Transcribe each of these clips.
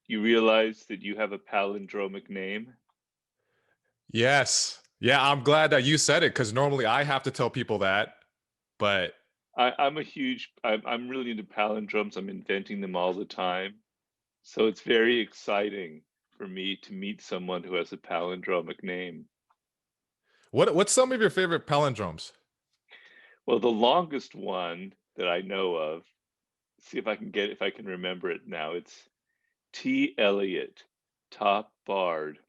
You realize that you have a palindromic name? Yes. Yeah, I'm glad that you said it because normally I have to tell people that, but I'm really into palindromes. I'm inventing them all the time. So it's very exciting for me to meet someone who has a palindromic name. what's some of your favorite palindromes? Well, the longest one that I know of, see if I can remember it now. It's T. Eliot, top barred,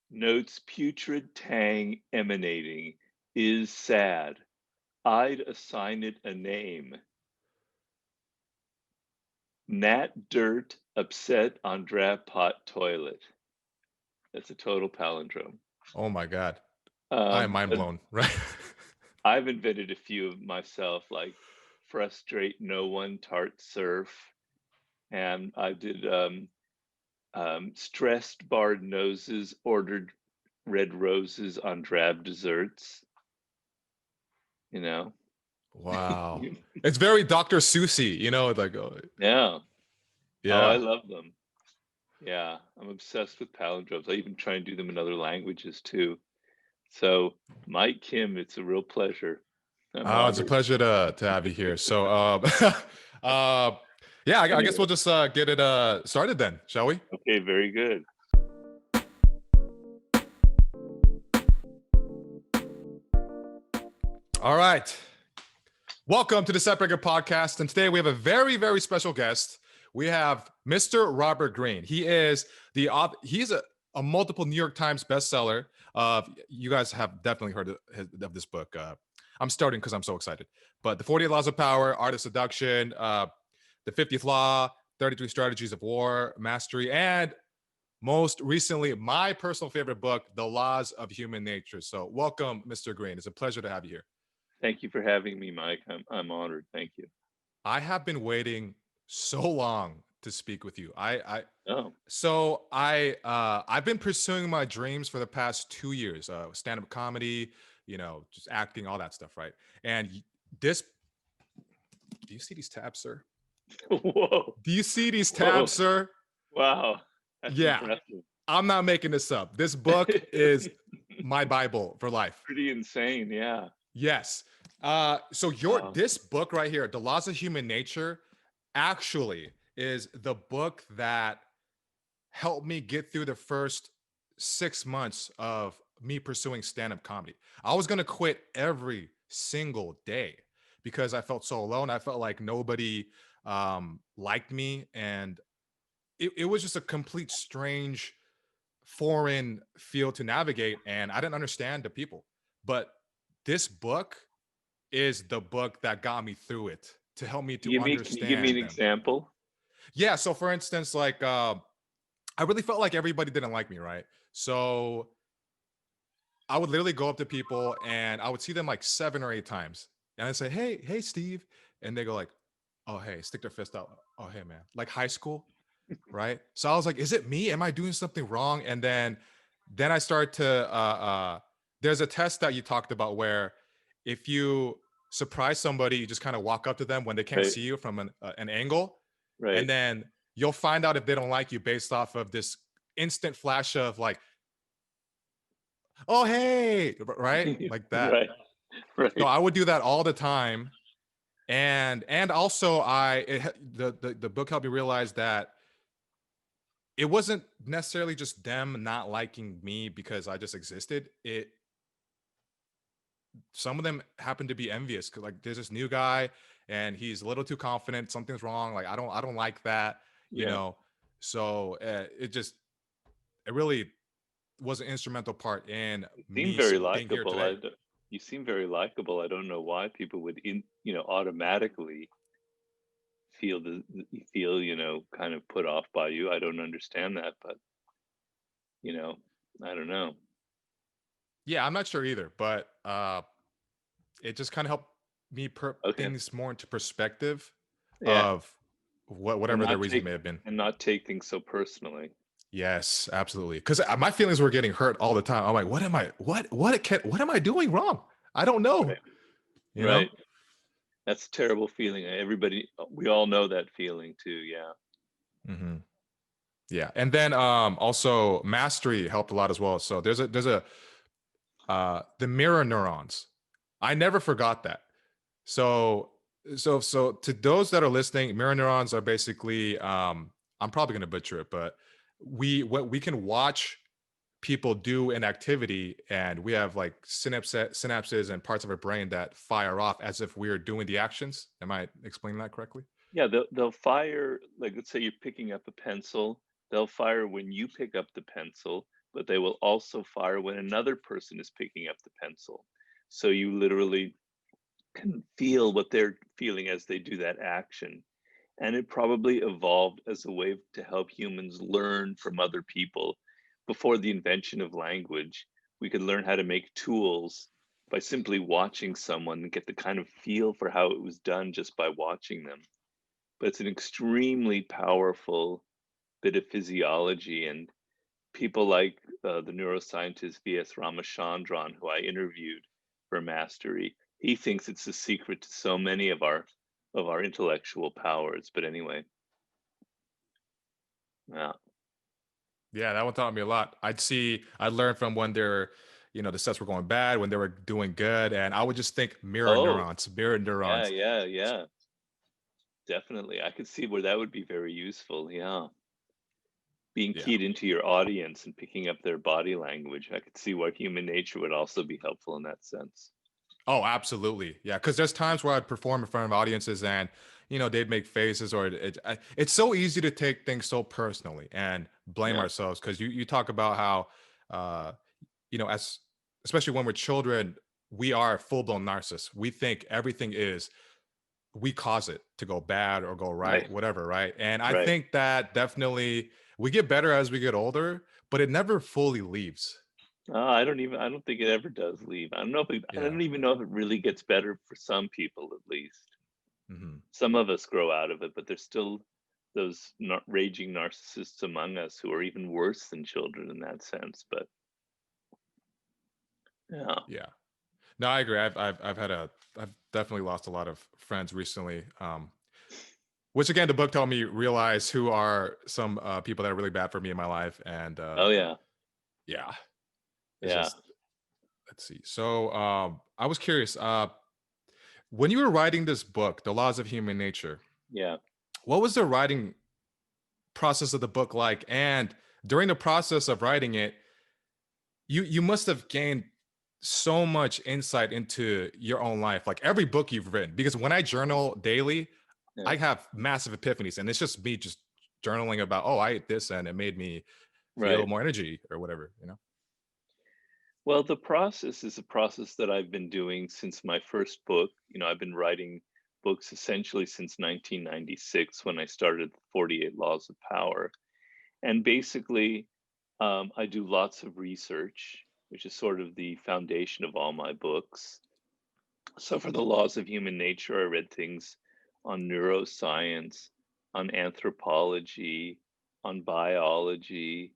notes putrid tang emanating, is sad. I'd assign it a name. Nat dirt upset on drab pot toilet. That's a total palindrome. Oh my God. I am mind But blown, right? I've invented a few of myself, like frustrate no one, tart surf, and I did stressed barred noses, ordered red roses on drab desserts. You know, Wow. It's very Dr. Susie, like yeah. Oh, I yeah. love them. Yeah, I'm obsessed with palindromes. I even try and do them in other languages too. So, Mike Kim, it's a real pleasure. I'm It's a honored. pleasure to have you here. So uh yeah, I guess Anyway, we'll just get it started then, shall we? okay, very good. All right. Welcome to the Setbreaker podcast. And today we have a very, very special guest. We have Mr. Robert Greene. He's a multiple New York Times bestseller. You guys have definitely heard of this book. I'm starting because I'm so excited. But The 48 Laws of Power, Art of Seduction, The 50th Law, 33 Strategies of War, Mastery, and most recently, my personal favorite book, The Laws of Human Nature. So welcome, Mr. Greene. It's a pleasure to have you here. Thank you for having me, Mike. I'm honored. Thank you. I have been waiting so long to speak with you. Oh, I've been pursuing my dreams for the past 2 years, stand-up comedy, just acting, all that stuff, right? And this, do you see these tabs, sir? whoa, Do you see these tabs, whoa, sir? wow, that's Yeah, impressive. I'm not making this up. This book is my Bible for life. Pretty insane, yeah. Yes. So Wow. this book right here, The Laws of Human Nature, actually is the book that helped me get through the first 6 months of me pursuing stand-up comedy. I was gonna quit every single day because I felt so alone. I felt like nobody liked me, and it was just a complete strange foreign field to navigate, and I didn't understand the people. But this book is the book that got me through it to help me to Can you give me an understand them. example? Yeah. So for instance, like I really felt like everybody didn't like me, right? So I would literally go up to people and I would see them like 7 or 8 times. And I'd say, hey, Steve. And they go like, oh, hey, stick their fist out. Oh, hey, man. Like high school, right? So I was like, is it me? Am I doing something wrong? And then I start to there's a test that you talked about where if you surprise somebody, you just kind of walk up to them when they can't Right, see you from an angle, and right. then you'll find out if they don't like you based off of this instant flash of like, oh hey, right? Like that. Right, So right. I would do that all the time. And also the book helped me realize that it wasn't necessarily just them not liking me because I just existed. Some of them happen to be envious because like there's this new guy and he's a little too confident. Something's wrong. Like I don't like that. You Yeah. know. So it really was an instrumental part in Seem me very being here likable. today. You seem very likable. I don't know why people would automatically feel, kind of put off by you. I don't understand that, but you know, I don't know. Yeah, I'm not sure either, but it just kind of helped me put Okay. things more into perspective Yeah. of And whatever their not reason take may have been. and not take things so personally. Yes, absolutely. Because my feelings were getting hurt all the time. I'm like, what am I doing wrong? I don't know. Right. You know? Right. That's a terrible feeling. We all know that feeling too. Yeah. Hmm. Yeah. And then also mastery helped a lot as well. So there's a the mirror neurons. I never forgot that. So so to those that are listening, mirror neurons are basically I'm probably gonna butcher it, but we can watch people do an activity and we have like synapses and parts of our brain that fire off as if we're doing the actions. Am I explaining that correctly? Yeah, they'll fire, like, let's say you're picking up a pencil, they'll fire when you pick up the pencil, but they will also fire when another person is picking up the pencil. So you literally can feel what they're feeling as they do that action. And it probably evolved as a way to help humans learn from other people. Before the invention of language, we could learn how to make tools by simply watching someone and get the kind of feel for how it was done just by watching them. But it's an extremely powerful bit of physiology, and people like the neuroscientist V.S. Ramachandran, who I interviewed for Mastery, he thinks it's the secret to so many of our intellectual powers. But anyway, yeah. Yeah, that one taught me a lot. I'd learn from when they're, the sets were going bad, when they were doing good, and I would just think Oh, mirror yeah, neurons. yeah, yeah. Definitely. I could see where that would be very useful. Yeah. Being Yeah. keyed into your audience and picking up their body language. I could see why human nature would also be helpful in that sense. Oh, absolutely. Yeah, because there's times where I'd perform in front of audiences and they'd make faces or it's so easy to take things so personally and blame Yeah. ourselves because you talk about how uh as especially when we're children we are full-blown narcissists. We think everything is we cause it to go bad or go right, Right. whatever, right? And I Right. think that definitely we get better as we get older, but it never fully leaves. I don't think it ever does leave. I Yeah. don't even know if it really gets better for some people, at least. Hmm. Some of us grow out of it, but there's still those raging narcissists among us who are even worse than children in that sense. But yeah. Yeah. No, I agree. I've definitely lost a lot of friends recently. Which again, the book told me realize who are some people that are really bad for me in my life, and Oh yeah. yeah, it's Yeah. just let's see. So I was curious. When you were writing this book, The Laws of Human Nature, Yeah. what was the writing process of the book like? And during the process of writing it, you must have gained so much insight into your own life, like every book you've written. Because when I journal daily, Yeah. I have massive epiphanies, and it's just me just journaling about, oh, I ate this, and it made me feel Right. more energy or whatever, you know? Well, the process is a process that I've been doing since my first book. I've been writing books essentially since 1996 when I started the 48 Laws of Power. And basically, I do lots of research, which is sort of the foundation of all my books. So, for the laws of human nature, I read things on neuroscience, on anthropology, on biology,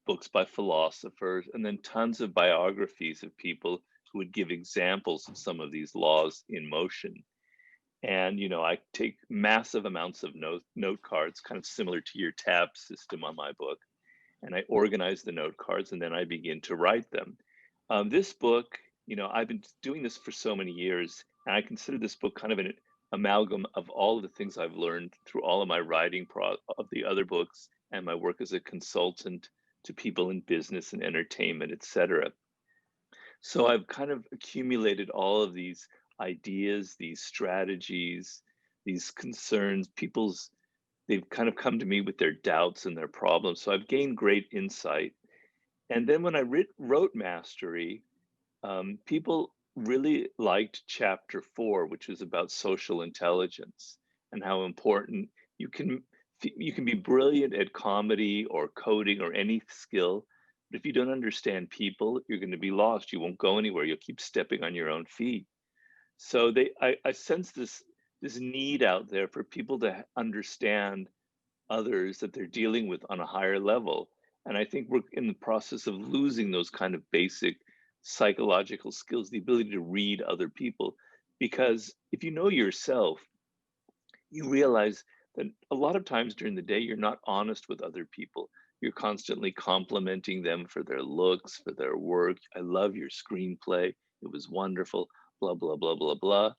books by philosophers, and then tons of biographies of people who would give examples of some of these laws in motion. And I take massive amounts of note cards, kind of similar to your tab system on my book, and I organize the note cards, and then I begin to write them. This book, I've been doing this for so many years, and I consider this book kind of an amalgam of all of the things I've learned through all of my writing of the other books and my work as a consultant to people in business and entertainment, etc. So I've kind of accumulated all of these ideas, these strategies, these concerns. They've kind of come to me with their doubts and their problems. So I've gained great insight. And then when I wrote Mastery, people really liked chapter 4, which is about social intelligence and how important you can you can be brilliant at comedy or coding or any skill, but if you don't understand people, you're going to be lost. You won't go anywhere. You'll keep stepping on your own feet. So I sense this need out there for people to understand others that they're dealing with on a higher level. And I think we're in the process of losing those kind of basic psychological skills, the ability to read other people. Because if you know yourself, you realize that a lot of times during the day, you're not honest with other people. You're constantly complimenting them for their looks, for their work. I love your screenplay. It was wonderful, blah, blah, blah, blah, blah.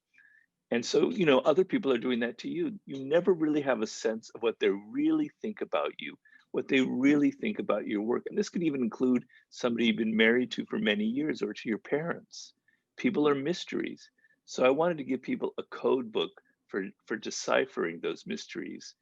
And so, other people are doing that to you. You never really have a sense of what they really think about you, what they really think about your work. And this could even include somebody you've been married to for many years or to your parents. People are mysteries. So I wanted to give people a code book for deciphering those mysteries.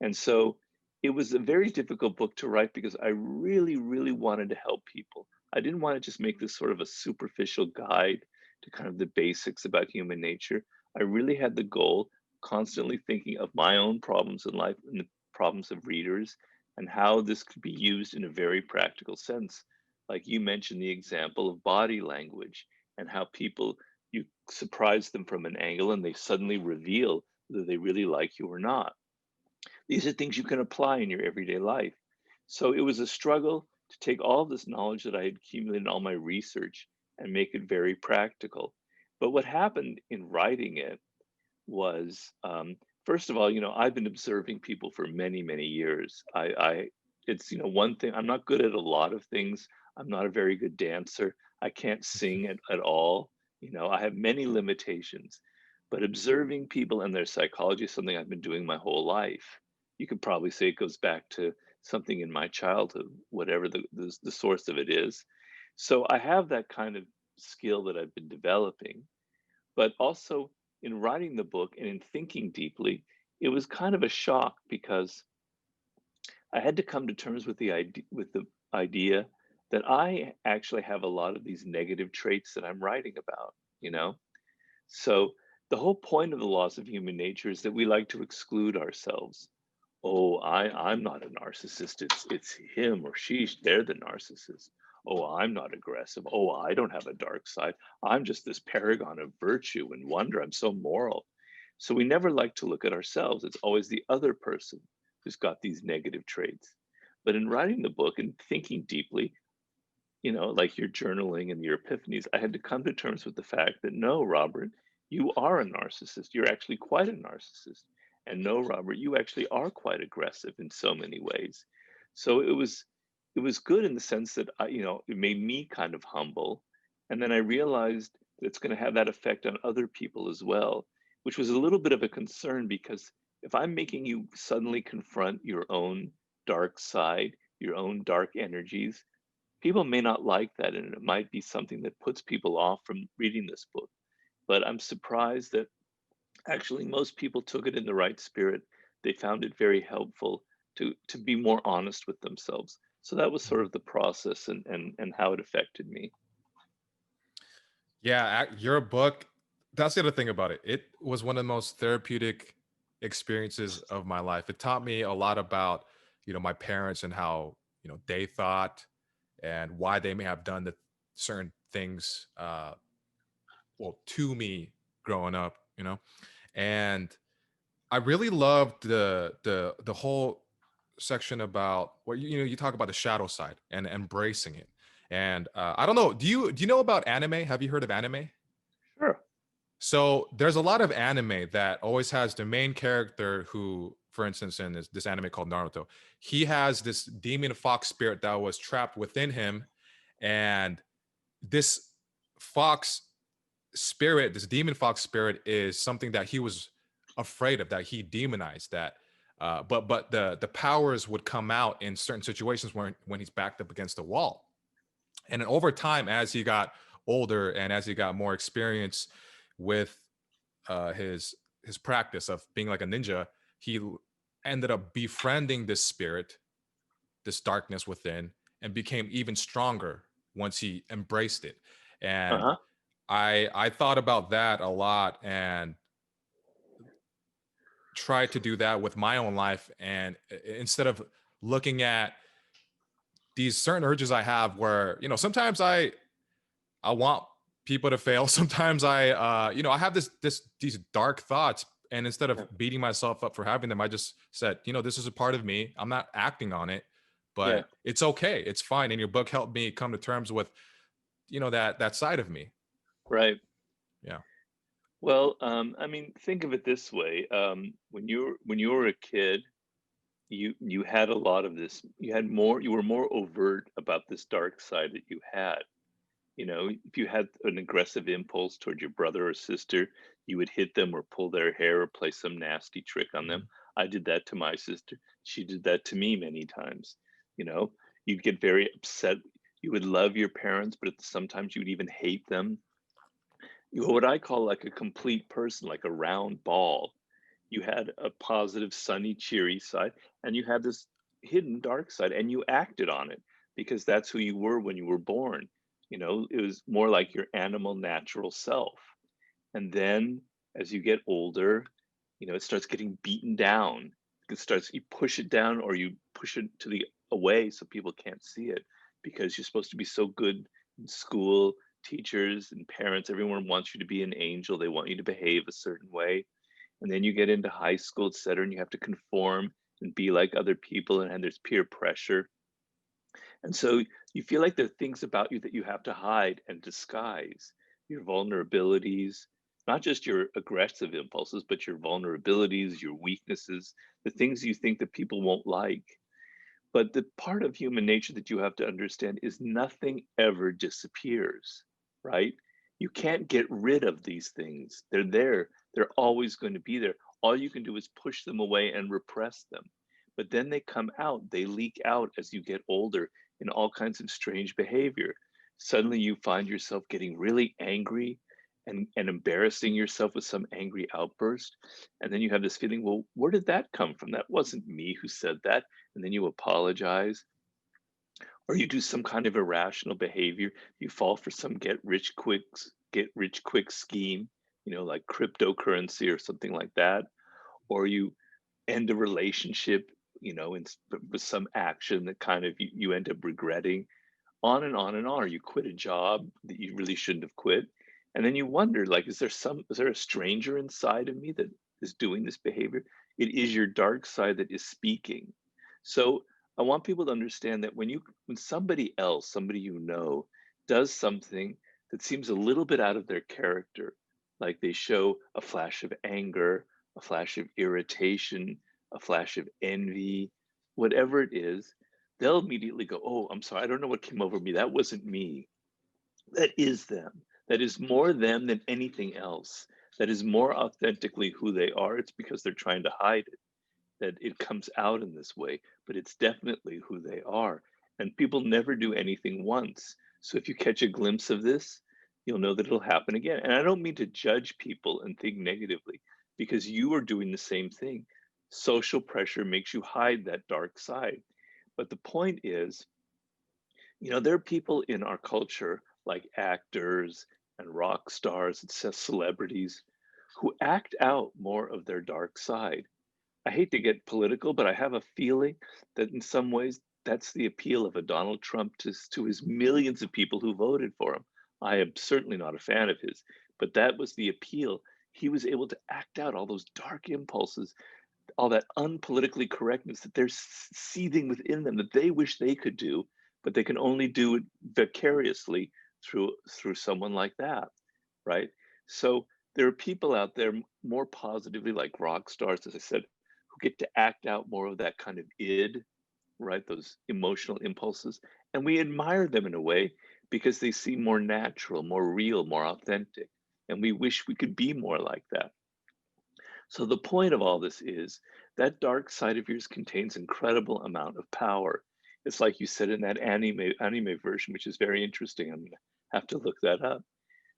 And so it was a very difficult book to write because I really, really wanted to help people. I didn't want to just make this sort of a superficial guide to kind of the basics about human nature. I really had the goal, constantly thinking of my own problems in life and the problems of readers and how this could be used in a very practical sense. Like you mentioned the example of body language and how people, you surprise them from an angle and they suddenly reveal whether they really like you or not. These are things you can apply in your everyday life. So it was a struggle to take all of this knowledge that I had accumulated in all my research and make it very practical. But what happened in writing it was, first of all, I've been observing people for many, many years. It's, one thing, I'm not good at a lot of things. I'm not a very good dancer. I can't sing at all. I have many limitations, but observing people and their psychology is something I've been doing my whole life. You could probably say it goes back to something in my childhood, whatever the source of it is. So I have that kind of skill that I've been developing, but also in writing the book and in thinking deeply, it was kind of a shock because I had to come to terms with the idea that I actually have a lot of these negative traits that I'm writing about, you know? So the whole point of the laws of human nature is that we like to exclude ourselves. Oh, I'm not a narcissist. It's him or she, they're the narcissist. Oh, I'm not aggressive. Oh, I don't have a dark side. I'm just this paragon of virtue and wonder. I'm so moral. So we never like to look at ourselves. It's always the other person who's got these negative traits. But in writing the book and thinking deeply, like your journaling and your epiphanies, I had to come to terms with the fact that no, Robert, you are a narcissist. You're actually quite a narcissist. And no, Robert, you actually are quite aggressive in so many ways. So it was good in the sense that it made me kind of humble. And then I realized that it's going to have that effect on other people as well, which was a little bit of a concern because if I'm making you suddenly confront your own dark side, your own dark energies, people may not like that, and it might be something that puts people off from reading this book. But I'm surprised that actually most people took it in the right spirit. They found it very helpful to be more honest with themselves. So that was sort of the process and how it affected me. Yeah, your book, that's the other thing about it. It was one of the most therapeutic experiences of my life. It taught me a lot about, my parents and how, they thought and why they may have done the certain things well to me growing up, And I really loved the whole section about what you talk about the shadow side and embracing it. And I don't know, do you know about anime? Have you heard of anime? Sure. So there's a lot of anime that always has the main character who, for instance, in this anime called Naruto, he has this demon fox spirit that was trapped within him, and this fox spirit, this demon fox spirit, is something that he was afraid of, that he demonized. That, but the powers would come out in certain situations when he's backed up against the wall. And then over time, as he got older and as he got more experience with his practice of being like a ninja, he ended up befriending this spirit, this darkness within, and became even stronger once he embraced it. And Uh-huh. I thought about that a lot and tried to do that with my own life. And instead of looking at these certain urges I have, where sometimes I want people to fail. Sometimes I have these dark thoughts, and instead of Yeah. beating myself up for having them, I just said, this is a part of me. I'm not acting on it, Yeah. but it's okay. It's fine. And your book helped me come to terms with, that side of me. Right. Yeah. Well, I mean, think of it this way. When you were a kid, you had a lot of this. You were more overt about this dark side that you had. You know, if you had an aggressive impulse toward your brother or sister, you would hit them or pull their hair or play some nasty trick on them. Mhm. I did that to my sister. She did that to me many times. You know, you'd get very upset. You would love your parents, but sometimes you would even hate them. You were what I call like a complete person, like a round ball. You had a positive, sunny, cheery side, and you had this hidden dark side, and you acted on it because that's who you were when you were born. You know, it was more like your animal natural self. And then as you get older, you know, it starts getting beaten down. It starts, you push it down or you push it to the away so people can't see it because you're supposed to be so good in school. Teachers and parents, everyone wants you to be an angel. They want you to behave a certain way. And then you get into high school, et cetera, and you have to conform and be like other people, and there's peer pressure. And so you feel like there are things about you that you have to hide and disguise your vulnerabilities, not just your aggressive impulses, but your vulnerabilities, your weaknesses, the things you think that people won't like. But the part of human nature that you have to understand is nothing ever disappears, right? You can't get rid of these things. They're there. They're always going to be there. All you can do is push them away and repress them. But then they come out, they leak out as you get older in all kinds of strange behavior. Suddenly you find yourself getting really angry and embarrassing yourself with some angry outburst. And then you have this feeling, well, where did that come from? That wasn't me who said that, and then you apologize, or you do some kind of irrational behavior. You fall for some get rich quick scheme, you know, like cryptocurrency or something like that, or you end a relationship, you know, with some action that kind of you end up regretting, on and on and on, or you quit a job that you really shouldn't have quit. And then you wonder, like, is there a stranger inside of me that is doing this behavior? It is your dark side that is speaking. So I want people to understand that when somebody else, somebody you know, does something that seems a little bit out of their character, like they show a flash of anger, a flash of irritation, a flash of envy, whatever it is, they'll immediately go, "Oh, I'm sorry. I don't know what came over me. That wasn't me. That is them. That is more them than anything else. That is more authentically who they are. It's because they're trying to hide it that it comes out in this way, but it's definitely who they are. And people never do anything once. So if you catch a glimpse of this, you'll know that it'll happen again. And I don't mean to judge people and think negatively because you are doing the same thing. Social pressure makes you hide that dark side. But the point is, you know, there are people in our culture like actors and rock stars and celebrities who act out more of their dark side. I hate to get political, but I have a feeling that in some ways that's the appeal of a Donald Trump to his millions of people who voted for him. I am certainly not a fan of his, but that was the appeal. He was able to act out all those dark impulses, all that unpolitically correctness that they're seething within them that they wish they could do, but they can only do it vicariously through someone like that, right? So there are people out there more positively like rock stars, as I said, who get to act out more of that kind of id, right? Those emotional impulses. And we admire them in a way because they seem more natural, more real, more authentic. And we wish we could be more like that. So the point of all this is that dark side of yours contains incredible amount of power. It's like you said in that anime version, which is very interesting. I'm gonna have to look that up.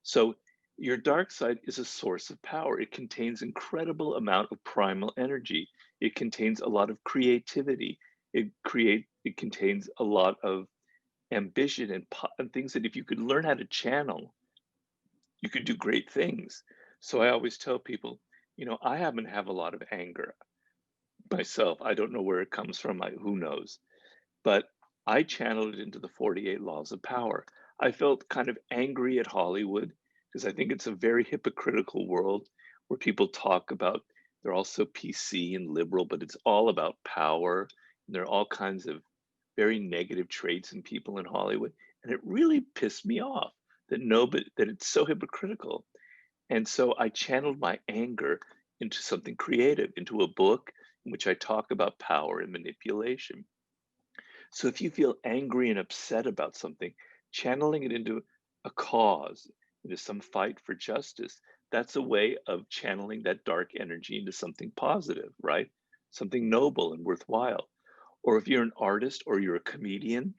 So your dark side is a source of power. It contains incredible amount of primal energy. It contains a lot of creativity. It contains a lot of ambition and things that if you could learn how to channel, you could do great things. So I always tell people, you know, I happen to have a lot of anger myself. I don't know where it comes from. Who knows? But I channeled it into the 48 laws of power. I felt kind of angry at Hollywood because I think it's a very hypocritical world where people talk about they're all so PC and liberal, but it's all about power. And there are all kinds of very negative traits in people in Hollywood. And it really pissed me off that that it's so hypocritical. And so I channeled my anger into something creative, into a book in which I talk about power and manipulation. So if you feel angry and upset about something, channeling it into a cause, into some fight for justice, that's a way of channeling that dark energy into something positive, right? Something noble and worthwhile. Or if you're an artist or you're a comedian,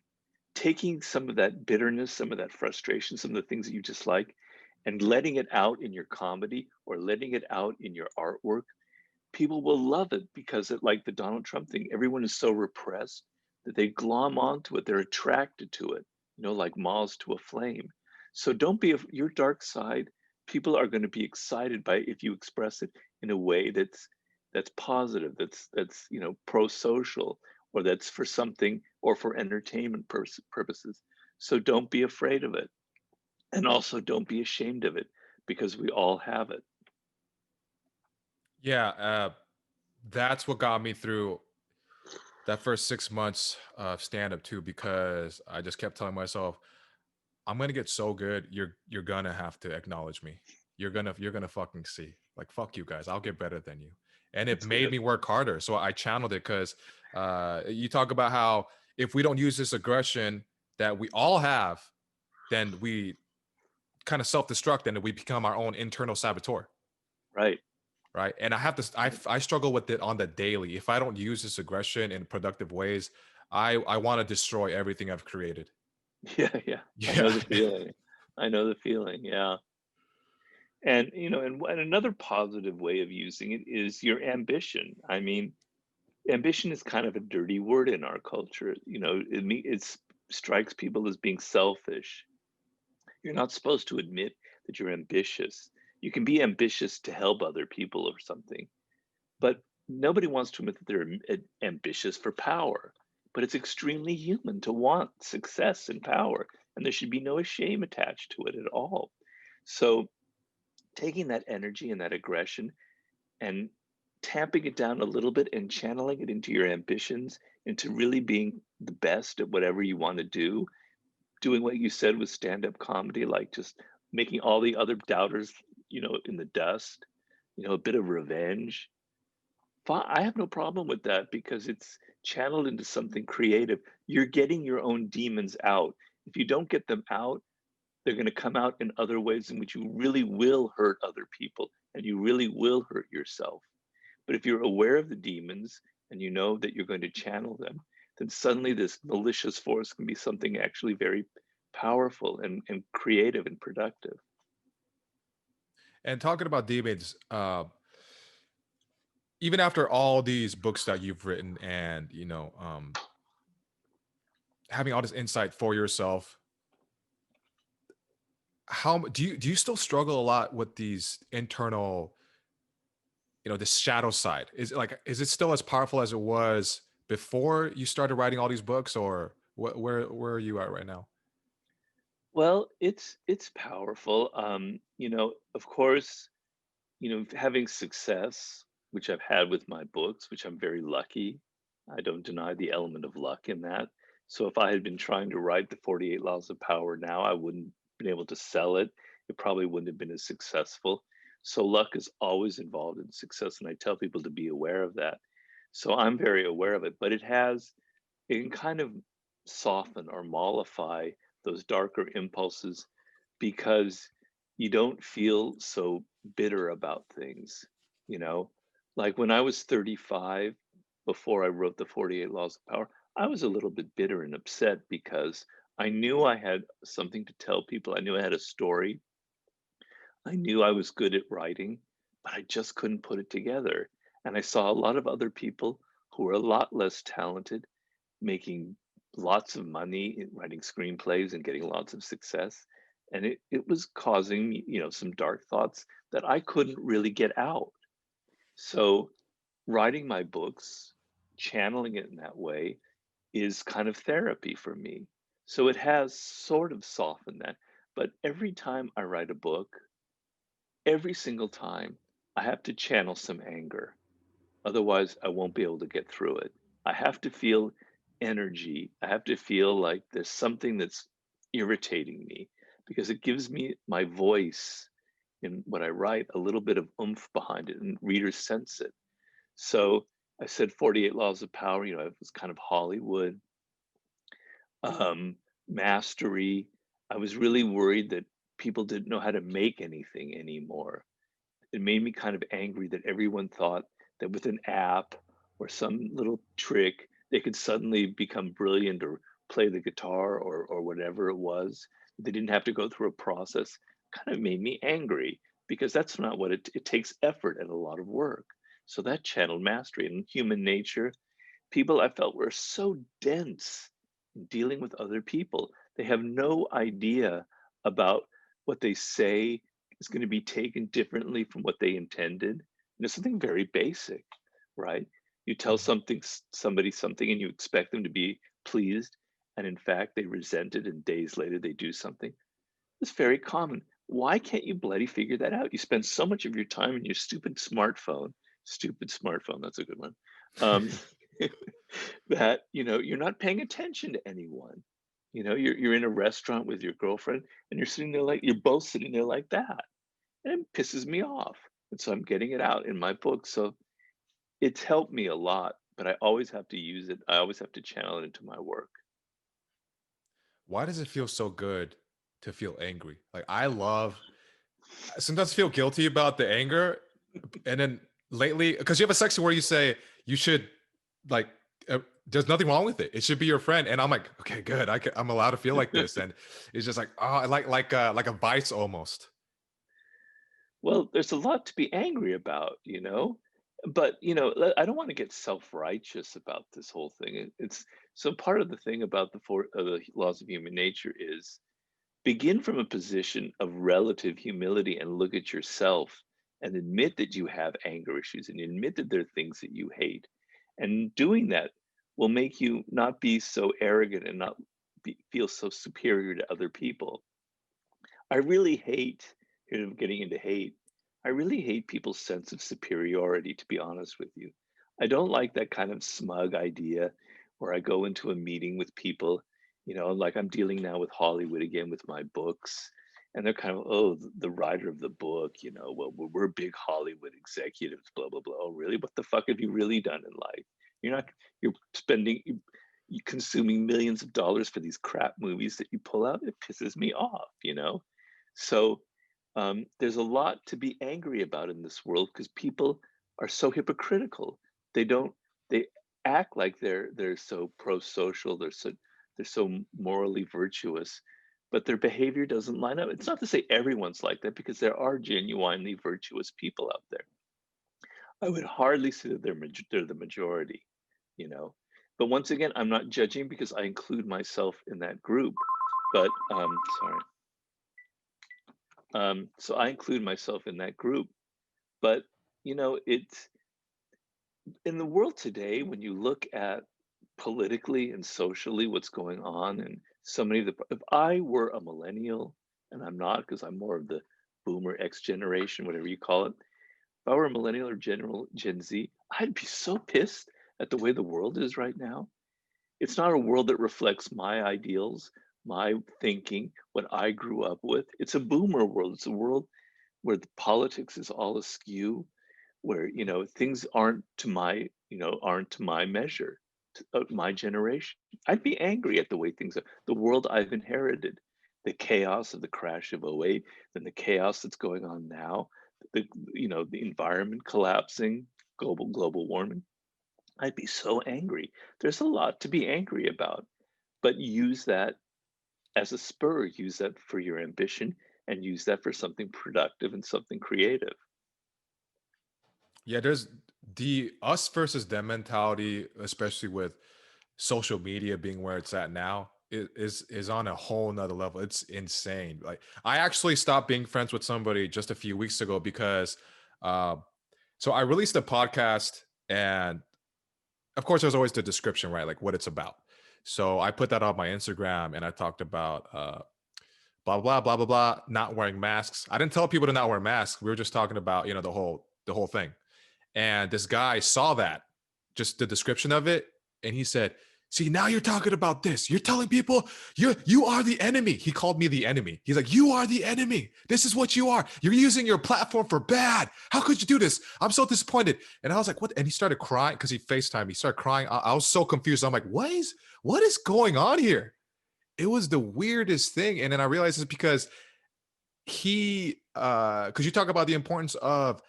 taking some of that bitterness, some of that frustration, some of the things that you dislike, and letting it out in your comedy or letting it out in your artwork, people will love it because it, like the Donald Trump thing, everyone is so repressed that they glom onto it. They're attracted to it, like moths to a flame. So don't be your dark side. People are going to be excited by it if you express it in a way that's positive, that's pro-social, or that's for something or for entertainment purposes. So don't be afraid of it, and also don't be ashamed of it because we all have it. Yeah, that's what got me through that first 6 months of stand up too, because I just kept telling myself, I'm gonna get so good, you're gonna have to acknowledge me. You're gonna fucking see. Like fuck you guys, I'll get better than you. And it That's made good. me work harder. So I channeled it because you talk about how if we don't use this aggression that we all have, then we kind of self-destruct and we become our own internal saboteur. Right. Right. And I have to, I struggle with it on the daily. If I don't use this aggression in productive ways, I want to destroy everything I've created. Yeah, yeah. I know Yeah. the feeling. I know the feeling, yeah. And another positive way of using it is your ambition. I mean, ambition is kind of a dirty word in our culture. It strikes people as being selfish. You're not supposed to admit that you're ambitious. You can be ambitious to help other people or something, but nobody wants to admit that they're ambitious for power. But it's extremely human to want success and power, and there should be no shame attached to it at all. So, taking that energy and that aggression and tamping it down a little bit and channeling it into your ambitions, into really being the best at whatever you want to do, doing what you said with stand-up comedy, like just making all the other doubters, in the dust, a bit of revenge. I have no problem with that because it's channeled into something creative. You're getting your own demons out. If you don't get them out, they're going to come out in other ways in which you really will hurt other people and you really will hurt yourself. But if you're aware of the demons and you know that you're going to channel them, then suddenly this malicious force can be something actually very powerful and creative and productive. And talking about demons, even after all these books that you've written and, having all this insight for yourself, do you still struggle a lot with these internal, this shadow side? Is it still as powerful as it was before you started writing all these books, or where are you at right now? Well, it's powerful. Of course, having success, which I've had with my books, which I'm very lucky. I don't deny the element of luck in that. So if I had been trying to write the 48 Laws of Power now, I wouldn't been able to sell it. It probably wouldn't have been as successful. So luck is always involved in success, and I tell people to be aware of that. So I'm very aware of it, but it can kind of soften or mollify those darker impulses because you don't feel so bitter about things, you know? Like when I was 35, before I wrote the 48 Laws of Power, I was a little bit bitter and upset because I knew I had something to tell people. I knew I had a story. I knew I was good at writing, but I just couldn't put it together. And I saw a lot of other people who were a lot less talented, making lots of money in writing screenplays and getting lots of success. And it was causing me, some dark thoughts that I couldn't really get out. So writing my books, channeling it in that way is kind of therapy for me. So it has sort of softened that. But every time I write a book, every single time, I have to channel some anger. Otherwise, I won't be able to get through it. I have to feel energy. I have to feel like there's something that's irritating me because it gives me my voice. in what I write, a little bit of oomph behind it, and readers sense it. So I said 48 Laws of Power, it was kind of Hollywood, mastery. I was really worried that people didn't know how to make anything anymore. It made me kind of angry that everyone thought that with an app or some little trick, they could suddenly become brilliant or play the guitar or whatever it was. They didn't have to go through a process. Kind of made me angry because that's not what it takes effort and a lot of work. So that channeled mastery and human nature. People I felt were so dense in dealing with other people. They have no idea about what they say is going to be taken differently from what they intended. Something very basic, right? You tell Mhm. somebody something and you expect them to be pleased, and in fact they resent it, and days later they do something. It's very common. Why can't you bloody figure that out? You spend so much of your time in your stupid smartphone, that's a good one. Um, that you're not paying attention to anyone. You're in a restaurant with your girlfriend and you're both sitting there like that, and it pisses me off, and so I'm getting it out in my book. So it's helped me a lot, but I always have to use it. I always have to channel it into my work. Why does it feel so good to feel angry? Like I sometimes feel guilty about the anger, and then lately, because you have a section where you say you should like, there's nothing wrong with it. It should be your friend, and I'm like, okay, good. I'm allowed to feel like this, and it's just like, oh, I like a vice almost. Well, there's a lot to be angry about. But, I don't want to get self-righteous about this whole thing. It's so part of the thing about the laws of human nature is begin from a position of relative humility and look at yourself and admit that you have anger issues and admit that there are things that you hate. And doing that will make you not be so arrogant and not feel so superior to other people. I really hate, getting into hate. I really hate people's sense of superiority, to be honest with you. I don't like that kind of smug idea where I go into a meeting with people, like I'm dealing now with Hollywood again with my books. And they're kind of, oh, the writer of the book, well, we're big Hollywood executives, blah, blah, blah. Oh, really? What the fuck have you really done in life? You're not, you're spending, you consuming millions of dollars for these crap movies that you pull out. It pisses me off. So there's a lot to be angry about in this world because people are so hypocritical. They don't. They act like they're so pro-social. They're so morally virtuous, but their behavior doesn't line up. It's not to say everyone's like that because there are genuinely virtuous people out there. I would hardly say that they're the majority. You know. But once again, I'm not judging because I include myself in that group. But sorry. So I include myself in that group. But it's in the world today, when you look at politically and socially what's going on, and so many of the if I were a millennial, and I'm not because I'm more of the boomer X generation, whatever you call it. If I were a millennial or Gen Z, I'd be so pissed at the way the world is right now. It's not a world that reflects my ideals, my thinking, what I grew up with. It's a boomer world. It's a world where the politics is all askew, where things aren't to my measure, of my generation. I'd be angry at the way things are, the world I've inherited, the chaos of the crash of '08, then the chaos that's going on now, the environment collapsing, global warming. I'd be so angry. There's a lot to be angry about, but use that as a spur, use that for your ambition, and use that for something productive and something creative. Yeah, there's the us versus them mentality, especially with social media being where it's at now, is on a whole nother level. It's insane. Like I actually stopped being friends with somebody just a few weeks ago because uh, so I released a podcast, and of course there's always the description, right? Like what it's about. So I put that on my Instagram and I talked about blah blah blah blah blah not wearing masks. I didn't tell people to not wear masks. We were just talking about, the whole thing. And this guy saw that, just the description of it, and he said, see, now you're talking about this. You're telling people you are the enemy. He called me the enemy. He's like, you are the enemy. This is what you are. You're using your platform for bad. How could you do this? I'm so disappointed. And I was like, what? And he started crying because he FaceTimed. He started crying. I was so confused. I'm like, what is going on here? It was the weirdest thing. And then I realized it's because because you talk about the importance of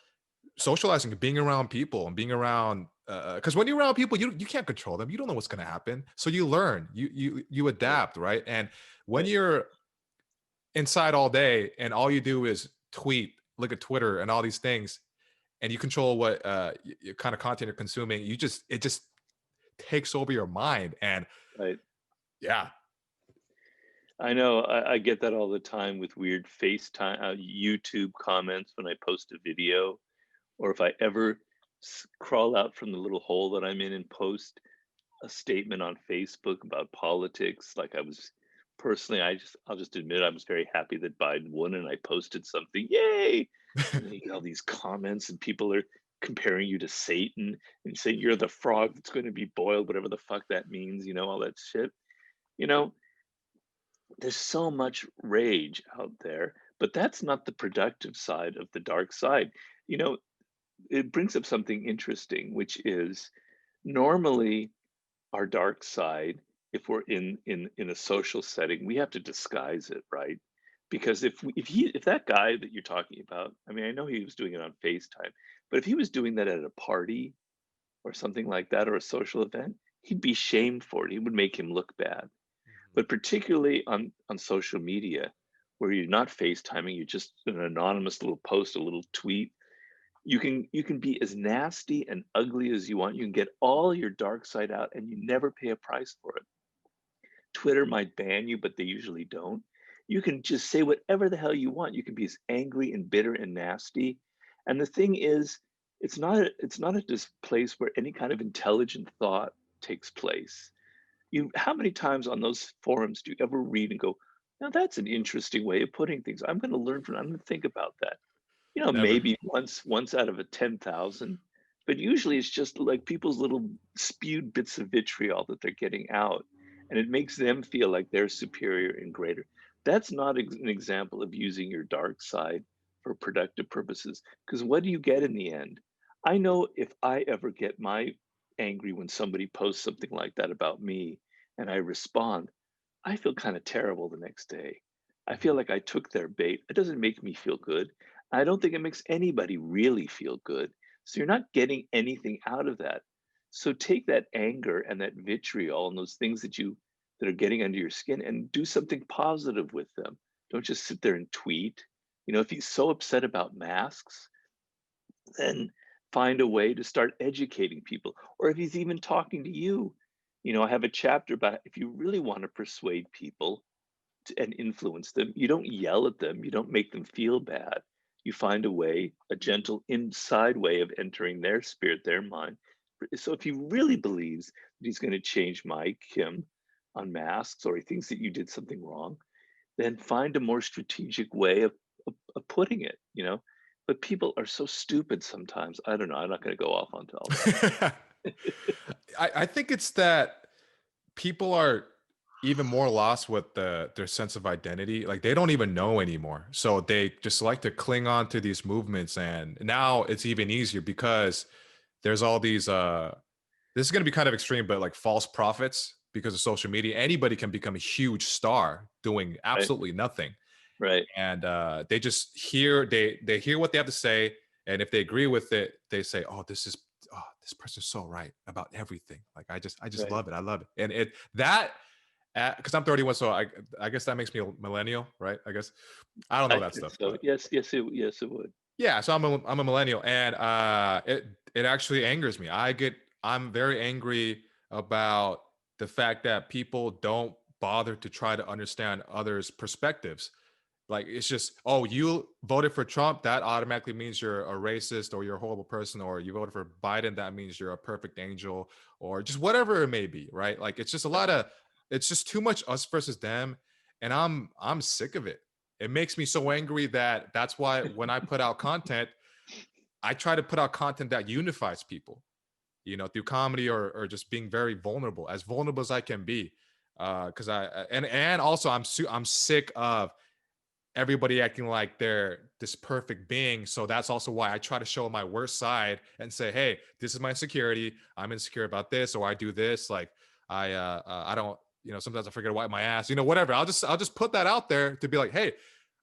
socializing, being around people and being around, because when you're around people, you can't control them. You don't know what's going to happen. So you learn, you Right. adapt, right? And when Right. you're inside all day and all you do is tweet, look at Twitter and all these things, and you control what kind of content you're consuming, it just takes over your mind. And Right. yeah, I know. I get that all the time with weird FaceTime, YouTube comments when I post a video, or if I ever crawl out from the little hole that I'm in and post a statement on Facebook about politics. Like I was personally, I'll just admit I was very happy that Biden won, and I posted something, yay! And then you get all these comments, and people are comparing you to Satan and saying you're the frog that's going to be boiled, whatever the fuck that means, all that shit. You know, there's so much rage out there, but that's not the productive side of the dark side. You know, it brings up something interesting, which is normally our dark side, if we're in a social setting, we have to disguise it, right? Because if that guy that you're talking about, I mean, I know he was doing it on FaceTime, but if he was doing that at a party or something like that, or a social event, he'd be shamed for it. It would make him look bad. But particularly on social media, where you're not FaceTiming, you're just an anonymous little post, a little tweet, you can be as nasty and ugly as you want. You can get all your dark side out and you never pay a price for it. Twitter might ban you, but they usually don't. You can just say whatever the hell you want. You can be as angry and bitter and nasty. And the thing is, it's not a place where any kind of intelligent thought takes place. How many times on those forums do you ever read and go, now that's an interesting way of putting things. I'm going to learn from it. I'm going to think about that. never. Maybe once out of a 10,000, but usually it's just like people's little spewed bits of vitriol that they're getting out, and it makes them feel like they're superior and greater. That's not an example of using your dark side for productive purposes, because what do you get in the end? I know if I ever get my angry when somebody posts something like that about me and I respond, I feel kind of terrible the next day. I feel Mhm. like I took their bait. It doesn't make me feel good. I don't think it makes anybody really feel good. So you're not getting anything out of that. So take that anger and that vitriol and those things that are getting under your skin and do something positive with them. Don't just sit there and tweet. If he's so upset about masks, then find a way to start educating people. Or if he's even talking to you, I have a chapter about if you really want to persuade people and influence them. You don't yell at them, you don't make them feel bad. You find a way, a gentle inside way of entering their spirit, their mind. So if he really believes that he's going to change Mike, Kim on masks, or he thinks that you did something wrong, then find a more strategic way of putting it. But people are so stupid sometimes. I don't know. I'm not going to go off onto all that. I think it's that people are even more lost with their sense of identity. Like they don't even know anymore. So they just like to cling on to these movements. And now it's even easier because there's all these this is going to be kind of extreme, but like false prophets because of social media. Anybody can become a huge star doing Right? absolutely nothing. Right? And they just they hear what they have to say, and if they agree with it, they say, this person's so right about everything. Like I just Right? love it. I love it. And it that because I'm 31, so I guess that makes me a millennial, right? I guess I don't I know that think stuff, so. but Yes, it would. yeah. So I'm a millennial, and it actually angers me. I'm very angry about the fact that people don't bother to try to understand others' perspectives. Like it's just, oh, you voted for Trump, that automatically means you're a racist or you're a horrible person, or you voted for Biden, that means you're a perfect angel, or just whatever it may be, right? Like it's just it's just too much us versus them, and I'm sick of it. It makes me so angry that that's why when I put out content, I try to put out content that unifies people. through comedy or just being very vulnerable, as vulnerable as I can be. Because and also I'm sick of everybody acting like they're this perfect being. So that's also why I try to show my worst side and say, hey, this is my insecurity. I'm insecure about this, or I do this. Like I don't, sometimes I forget to wipe my ass, whatever. I'll just put that out there to be like, hey,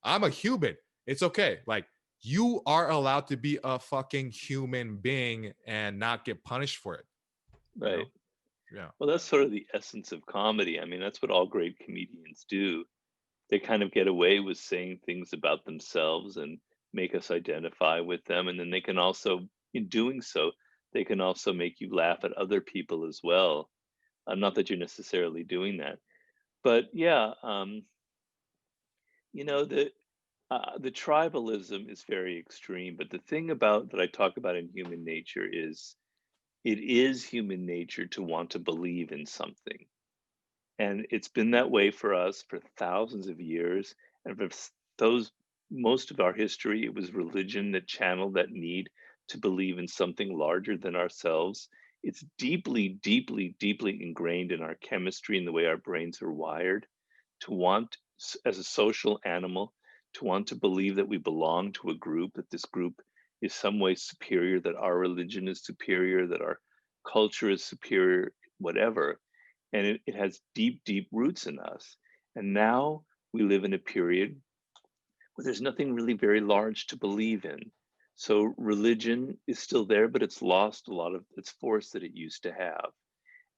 I'm a human. It's okay. Like you are allowed to be a fucking human being and not get punished for it, you Right. know? Yeah. Well, that's sort of the essence of comedy. I mean, that's what all great comedians do. They kind of get away with saying things about themselves and make us identify with them. And then they can also, in doing so, they can also make you laugh at other people as well. Not that you're necessarily doing that, but yeah, you know, the tribalism is very extreme. But the thing about that I talk about in human nature is it is human nature to want to believe in something. And it's been that way for us for thousands of years. And for those most of our history, it was religion that channeled that need to believe in something larger than ourselves. It's deeply, deeply, deeply ingrained in our chemistry and the way our brains are wired to want, as a social animal, to want to believe that we belong to a group, that this group is some way superior, that our religion is superior, that our culture is superior, whatever, and it has deep, deep roots in us. And now we live in a period where there's nothing really very large to believe in. So religion is still there, but it's lost a lot of its force that it used to have.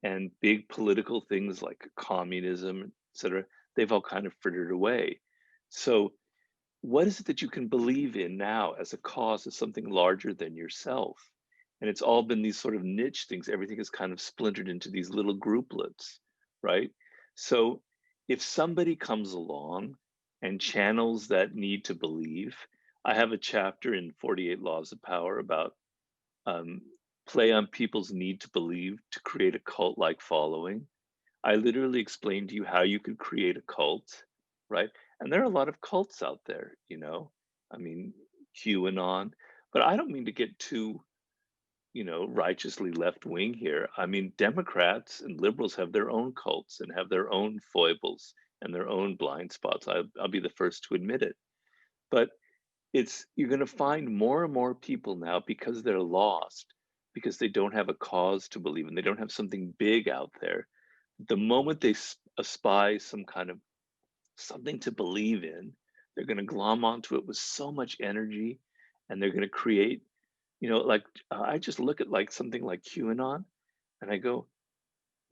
And big political things like communism, et cetera, they've all kind of frittered away. So what is it that you can believe in now as a cause of something larger than yourself? And it's all been these sort of niche things. Everything is kind of splintered into these little grouplets, right? So if somebody comes along and channels that need to believe, I have a chapter in 48 Laws of Power about um, play on people's need to believe to create a cult like following. I literally explained to you how you could create a cult, right? And there are a lot of cults out there, I mean, QAnon, but I don't mean to get too, righteously left wing here. I mean, Democrats and liberals have their own cults and have their own foibles and their own blind spots. I'll be the first to admit it. But you're going to find more and more people now because they're lost, because they don't have a cause to believe in, they don't have something big out there. The moment they espy some kind of something to believe in, they're going to glom onto it with so much energy, and they're going to create, like I just look at like something like QAnon, and I go,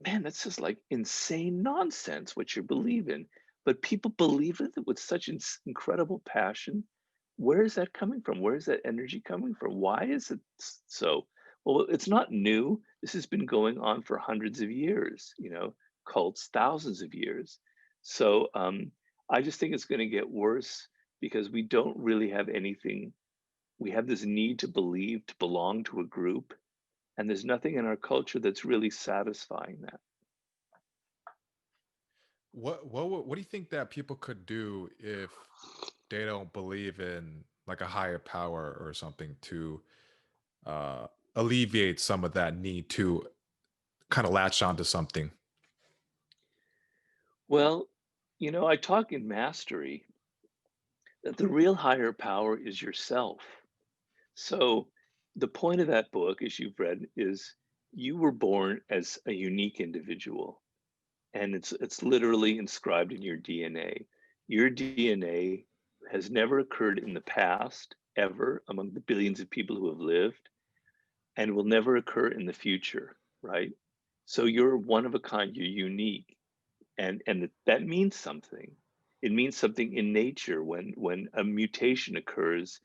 man, that's just like insane nonsense what you believe in. But people believe it with such incredible passion. Where is that coming from? Where is that energy coming from? Why is it so? Well, it's not new. This has been going on for hundreds of years, cults, thousands of years. So I just think it's going to get worse because we don't really have anything. We have this need to believe, to belong to a group, and there's nothing in our culture that's really satisfying that. What do you think that people could do if they don't believe in like a higher power or something to uh alleviate some of that need to kind of latch onto something? Well, I talk in mastery that the real higher power is yourself. So, the point of that book, as you've read, is you were born as a unique individual, and it's literally inscribed in your DNA. Your DNA has never occurred in the past, ever, among the billions of people who have lived, and will never occur in the future, right? So you're one of a kind, you're unique, and that means something. It means something in nature when a mutation occurs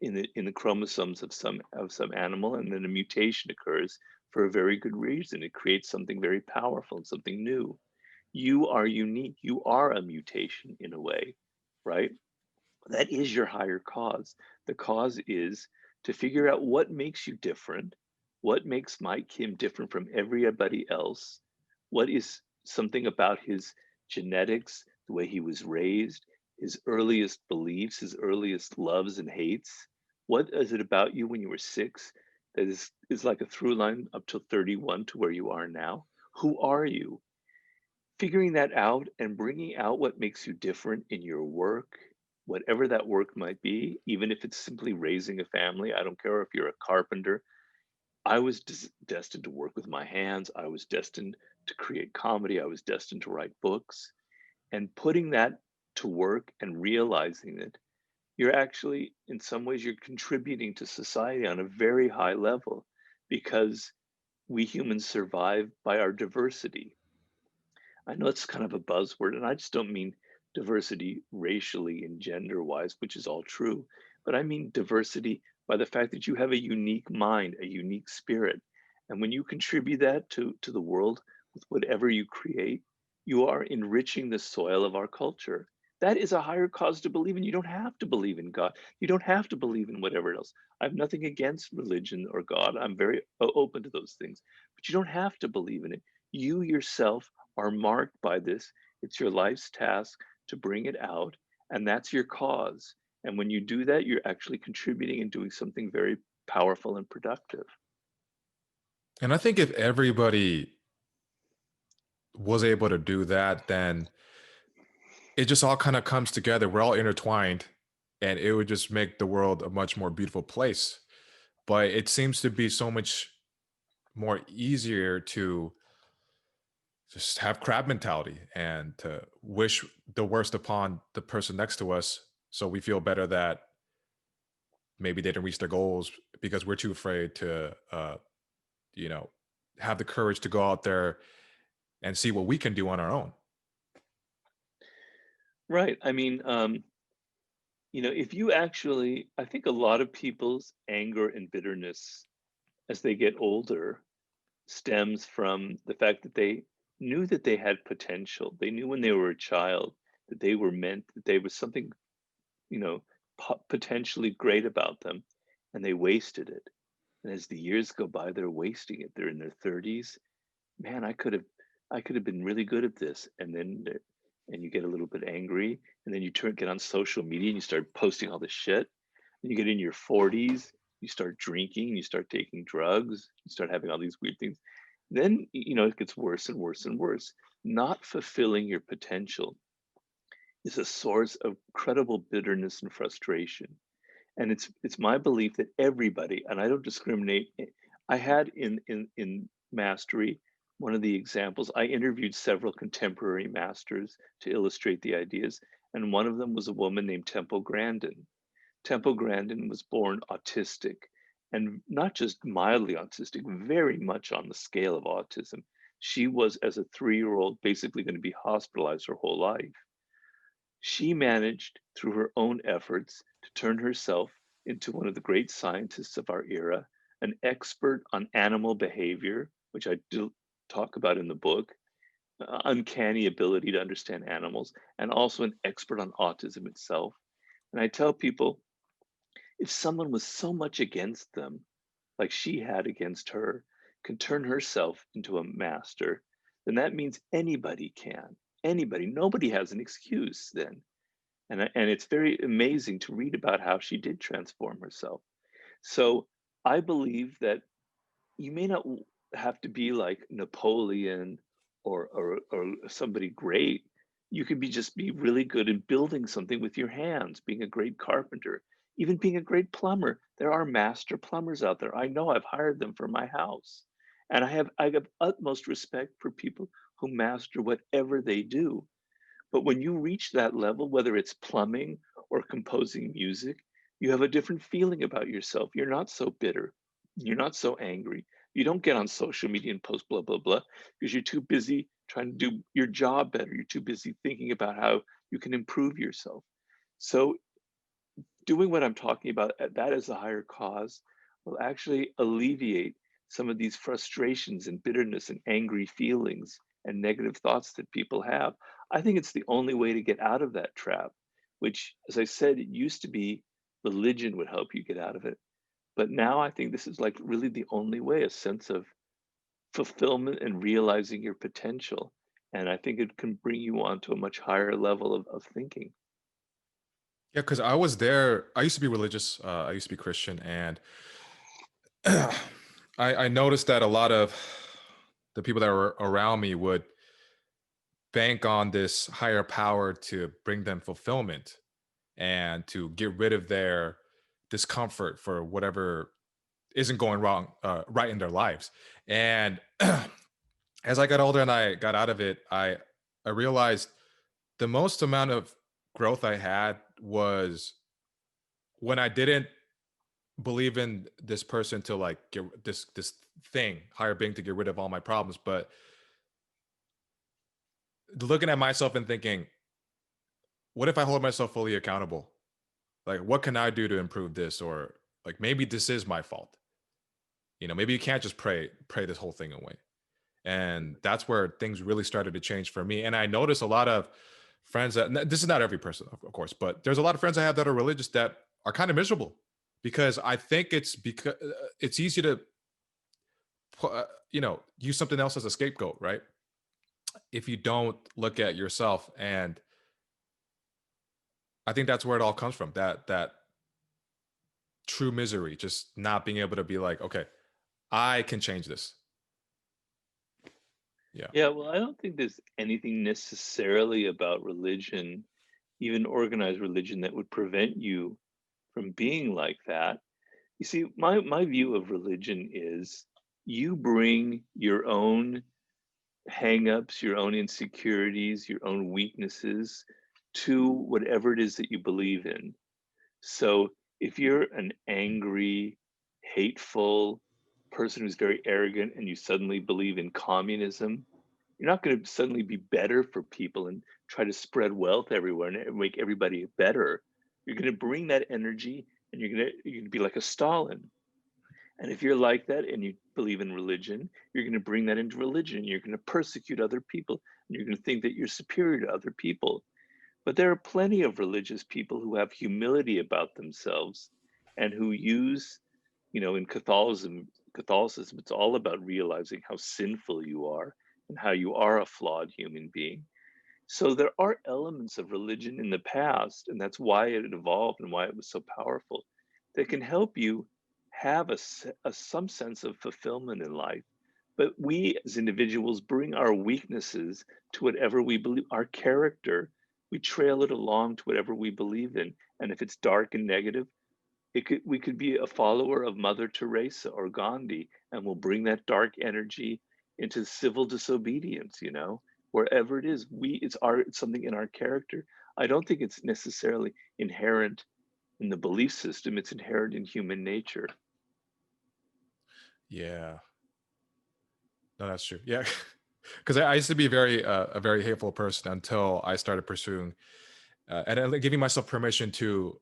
in the chromosomes of some animal, and then a mutation occurs for a very good reason. It creates something very powerful and something new. You are unique. You are a mutation in a way, right? That is your higher cause. The cause is to figure out what makes you different, what makes Mike Kim different from everybody else, what is something about his genetics, the way he was raised, his earliest beliefs, his earliest loves and hates. What is it about you when you were 6? that is like a through line up till 31 to where you are now. Who are you? Figuring that out and bringing out what makes you different in your work, whatever that work might be, even if it's simply raising a family. I don't care if you're a carpenter. I was destined to work with my hands. I was destined to create comedy. I was destined to write books. And putting that to work and realizing it, you're actually, in some ways, you're contributing to society on a very high level because we humans survive by our diversity. I know it's kind of a buzzword, and I just don't mean diversity racially and gender wise, which is all true, but I mean diversity by the fact that you have a unique mind, a unique spirit. And when you contribute that to the world with whatever you create, you are enriching the soil of our culture. That is a higher cause to believe in. You don't have to believe in God. You don't have to believe in whatever else. I have nothing against religion or God. I'm very open to those things, but you don't have to believe in it. You yourself are marked by this. It's your life's task to bring it out, and that's your cause. And when you do that, you're actually contributing and doing something very powerful and productive. And I think if everybody was able to do that, then it just all kind of comes together. We're all intertwined, and it would just make the world a much more beautiful place. But it seems to be so much more easier to just have crab mentality and to wish the worst upon the person next to us, so we feel better that maybe they didn't reach their goals because we're too afraid to you know have the courage to go out there and see what we can do on our own. Right. I mean, if you actually, I think a lot of people's anger and bitterness as they get older stems from the fact that they knew that they had potential. They knew when they were a child that they were meant, that there was something, you know, potentially great about them, and they wasted it. And as the years go by, they're wasting it. They're in their 30s. Man, I could have been really good at this. And you get a little bit angry, and then you get on social media and you start posting all this shit. And you get in your 40s, you start drinking, you start taking drugs, you start having all these weird things. Then it gets worse and worse and worse. Not fulfilling your potential is a source of incredible bitterness and frustration. And it's my belief that everybody, and I don't discriminate. I had in mastery, one of the examples, I interviewed several contemporary masters to illustrate the ideas, and one of them was a woman named Temple Grandin. Temple Grandin was born autistic, and not just mildly autistic, very much on the scale of autism. She was, as a 3-year-old, basically going to be hospitalized her whole life. She managed, through her own efforts, to turn herself into one of the great scientists of our era, an expert on animal behavior, which I do talk about in the book, uncanny ability to understand animals, and also an expert on autism itself. And I tell people, if someone was so much against them, like she had against her, can turn herself into a master, then that means anybody can. Anybody. Nobody has an excuse then. And it's very amazing to read about how she did transform herself. So I believe that you may not have to be like Napoleon or somebody great. You could be really good in building something with your hands, being a great carpenter, even being a great plumber. There are master plumbers out there. I know, I've hired them for my house. And I have utmost respect for people who master whatever they do. But when you reach that level, whether it's plumbing or composing music, you have a different feeling about yourself. You're not so bitter. You're not so angry. You don't get on social media and post blah, blah, blah, because you're too busy trying to do your job better. You're too busy thinking about how you can improve yourself. So, doing what I'm talking about, that as a higher cause, will actually alleviate some of these frustrations and bitterness and angry feelings and negative thoughts that people have. I think it's the only way to get out of that trap, which, as I said, it used to be religion would help you get out of it. But now I think this is like really the only way, a sense of fulfillment and realizing your potential. And I think it can bring you on to a much higher level of thinking. Yeah, because I was there. I used to be religious. I used to be Christian, and I noticed that a lot of the people that were around me would bank on this higher power to bring them fulfillment and to get rid of their discomfort for whatever isn't going wrong right in their lives. And as I got older and I got out of it, I realized the most amount of growth I had was when I didn't believe in this person to like get this thing, higher being to get rid of all my problems, but looking at myself and thinking, what if I hold myself fully accountable? Like, what can I do to improve this? Or like maybe this is my fault. Maybe you can't just pray this whole thing away. And that's where things really started to change for me. And I noticed a lot of friends this is not every person, of course, but there's a lot of friends I have that are religious that are kind of miserable because I think it's because it's easy to use something else as a scapegoat, right? If you don't look at yourself. And I think that's where it all comes from, that true misery, just not being able to be like, okay, I can change this. Yeah. Yeah, well, I don't think there's anything necessarily about religion, even organized religion, that would prevent you from being like that. You see, my view of religion is you bring your own hangups, your own insecurities, your own weaknesses to whatever it is that you believe in. So if you're an angry, hateful person who's very arrogant and you suddenly believe in communism, you're not going to suddenly be better for people and try to spread wealth everywhere and make everybody better. You're going to bring that energy and you're going to be like a Stalin. And if you're like that and you believe in religion, you're going to bring that into religion. You're going to persecute other people and you're going to think that you're superior to other people. But there are plenty of religious people who have humility about themselves and who use, in Catholicism, it's all about realizing how sinful you are and how you are a flawed human being. So there are elements of religion in the past, and that's why it evolved and why it was so powerful, that can help you have some sense of fulfillment in life. But we as individuals bring our weaknesses to whatever we believe, our character, we trail it along to whatever we believe in. And if it's dark and negative, we could be a follower of Mother Teresa or Gandhi, and we'll bring that dark energy into civil disobedience, wherever it is. It's something in our character. I don't think it's necessarily inherent in the belief system, it's inherent in human nature. Yeah. No, that's true. Yeah. Because I used to be a very hateful person until I started pursuing giving myself permission to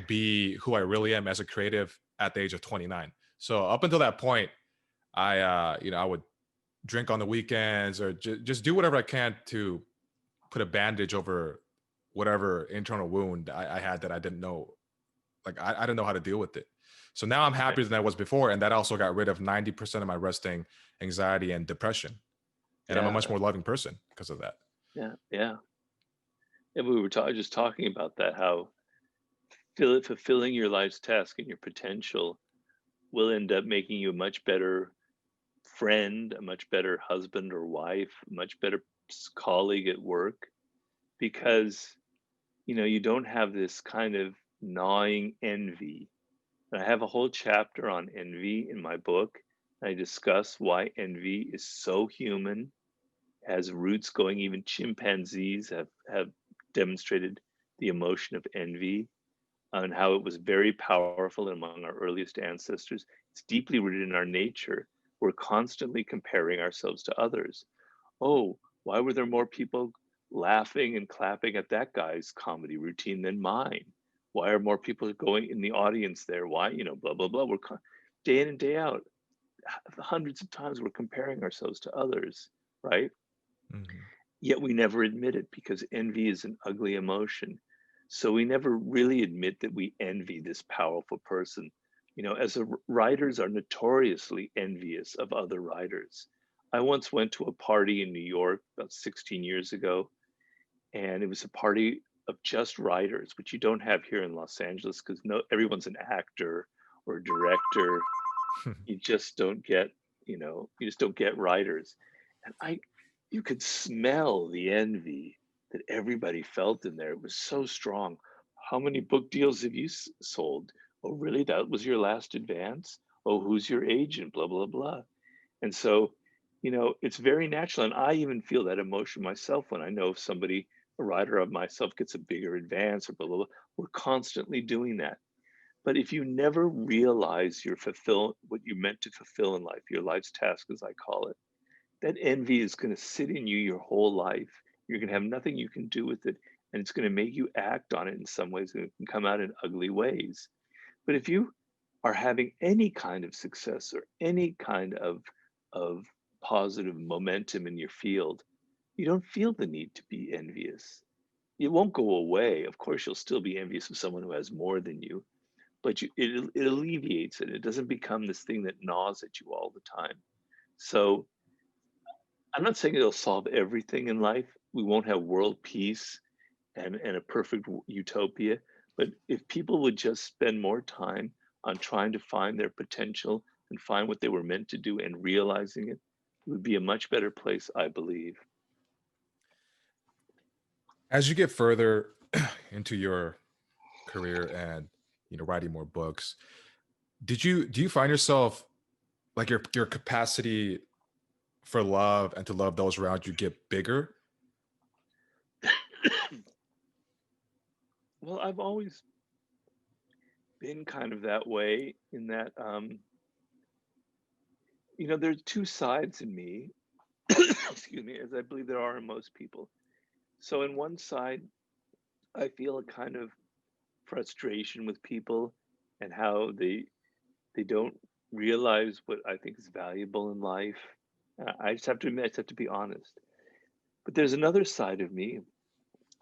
be who I really am as a creative at the age of 29. So up until that point, I would drink on the weekends or just do whatever I can to put a bandage over whatever internal wound I had that I didn't know. Like I didn't know how to deal with it. So now I'm Right. happier than I was before, and that also got rid of 90% of my resting anxiety and depression. And I'm a Yeah, much more loving person because of that. yeah, yeah. And we were just talking about that, how fulfilling your life's task and your potential will end up making you a much better friend, a much better husband or wife, a much better colleague at work, because you don't have this kind of gnawing envy. And I have a whole chapter on envy in my book. I discuss why envy is so human, has roots going, even chimpanzees have demonstrated the emotion of envy, and how it was very powerful among our earliest ancestors. It's deeply rooted in our nature. We're constantly comparing ourselves to others. Oh, why were there more people laughing and clapping at that guy's comedy routine than mine? Why are more people going in the audience there? Why, blah, blah, blah. Day in and day out, hundreds of times we're comparing ourselves to others, right? Mhm. Yet we never admit it because envy is an ugly emotion. So we never really admit that we envy this powerful person. Writers are notoriously envious of other writers. I once went to a party in New York about 16 years ago, and it was a party of just writers, which you don't have here in Los Angeles because no everyone's an actor or a director. You just don't get, you just don't get writers. And you could smell the envy that everybody felt in there. It was so strong. How many book deals have you sold? Oh, really? That was your last advance? Oh, who's your agent? Blah, blah, blah. And so, it's very natural. And I even feel that emotion myself when I know if somebody, a writer of myself, gets a bigger advance or blah, blah, blah. We're constantly doing that. But if you never realize what you're meant to fulfill in life, your life's task, as I call it, that envy is going to sit in you your whole life. You're going to have nothing you can do with it, and it's going to make you act on it in some ways, and it can come out in ugly ways. But if you are having any kind of success or any kind of positive momentum in your field, you don't feel the need to be envious. It won't go away. Of course, you'll still be envious of someone who has more than you, but it alleviates it. It doesn't become this thing that gnaws at you all the time. So I'm not saying it'll solve everything in life. We won't have world peace and a perfect utopia. But if people would just spend more time on trying to find their potential and find what they were meant to do and realizing it, it would be a much better place, I believe. As you get further into your career and writing more books, do you find yourself like your capacity for love and to love those around you get bigger? Well, I've always been kind of that way in that, there's two sides in me, excuse me, as I believe there are in most people. So, in one side, I feel a kind of frustration with people and how they don't realize what I think is valuable in life. I just have to admit, I just have to be honest. But there's another side of me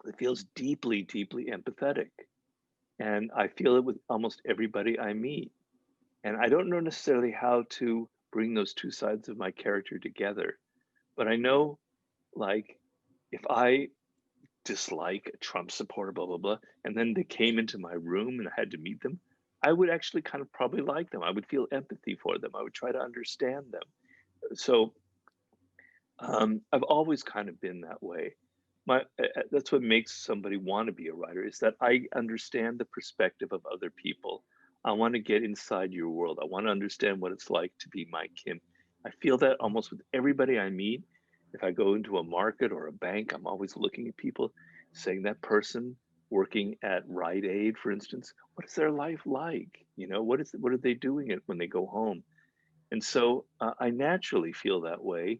that feels deeply, deeply empathetic. And I feel it with almost everybody I meet. And I don't know necessarily how to bring those two sides of my character together. But I know, like, if I dislike a Trump supporter, blah, blah, blah, and then they came into my room and I had to meet them, I would actually kind of probably like them. I would feel empathy for them. I would try to understand them. So I've always kind of been that way. That's what makes somebody want to be a writer is that I understand the perspective of other people. I want to get inside your world. I want to understand what it's like to be Mike Kim. I feel that almost with everybody I meet. If I go into a market or a bank, I'm always looking at people saying that person working at Rite Aid, for instance, what is their life like? What are they doing it when they go home? And so I naturally feel that way,